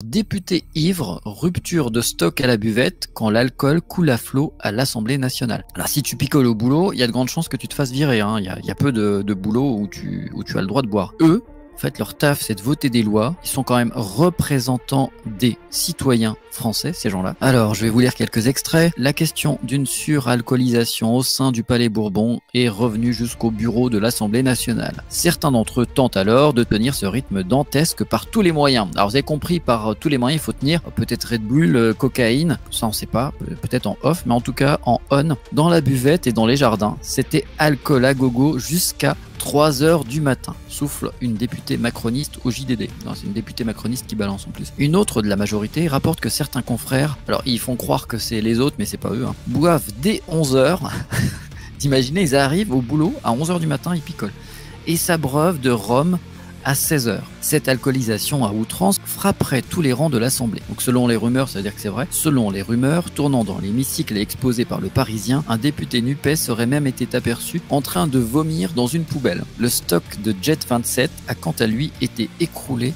Député ivre, rupture de stock à la buvette quand l'alcool coule à flot à l'Assemblée nationale. Alors si tu picoles au boulot, il y a de grandes chances que tu te fasses virer. Il y a peu de boulot où tu as le droit de boire. Eux, en fait, leur taf, c'est de voter des lois. Ils sont quand même représentants des citoyens français, ces gens-là. Alors, je vais vous lire quelques extraits. La question d'une suralcoolisation au sein du Palais Bourbon est revenue jusqu'au bureau de l'Assemblée nationale. Certains d'entre eux tentent alors de tenir ce rythme dantesque par tous les moyens. Alors, vous avez compris, par tous les moyens, il faut tenir peut-être Red Bull, cocaïne, ça on sait pas, peut-être en off, mais en tout cas en on, dans la buvette et dans les jardins. C'était alcool à gogo jusqu'à 3 h du matin, souffle une députée macroniste au JDD. Non, c'est une députée macroniste qui balance en plus. Une autre de la majorité rapporte que certains confrères, alors ils font croire que c'est les autres, mais c'est pas eux, boivent dès 11 h. T'imagines, ils arrivent au boulot à 11 h du matin, ils picolent. Et s'abreuvent de rhum à 16 h. Cette alcoolisation à outrance frapperait tous les rangs de l'Assemblée. Donc selon les rumeurs, ça veut dire que c'est vrai, selon les rumeurs, tournant dans l'hémicycle et exposé par le Parisien, un député NUPES aurait même été aperçu en train de vomir dans une poubelle. Le stock de Jet 27 a quant à lui été écoulé,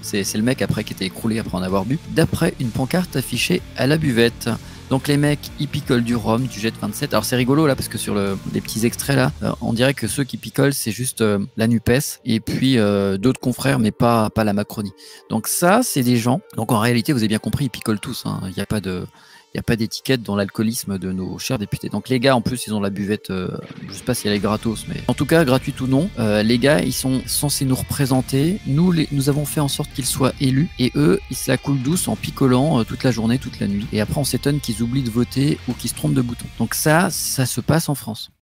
c'est le mec après qui était écroulé après en avoir bu, d'après une pancarte affichée à la buvette. Donc les mecs, ils picolent du rhum, du Jet 27. Alors c'est rigolo là parce que sur les petits extraits là, on dirait que ceux qui picolent c'est juste la NUPES et puis d'autres confrères mais pas la Macronie. Donc ça c'est des gens. Donc en réalité vous avez bien compris, ils picolent tous. Il n'y a pas d'étiquette dans l'alcoolisme de nos chers députés. Donc les gars, en plus, ils ont la buvette, je sais pas si elle est gratos, mais en tout cas, gratuite ou non, les gars, ils sont censés nous représenter. Nous avons fait en sorte qu'ils soient élus, et eux, ils se la coulent douce en picolant toute la journée, toute la nuit. Et après, on s'étonne qu'ils oublient de voter ou qu'ils se trompent de bouton. Donc ça se passe en France.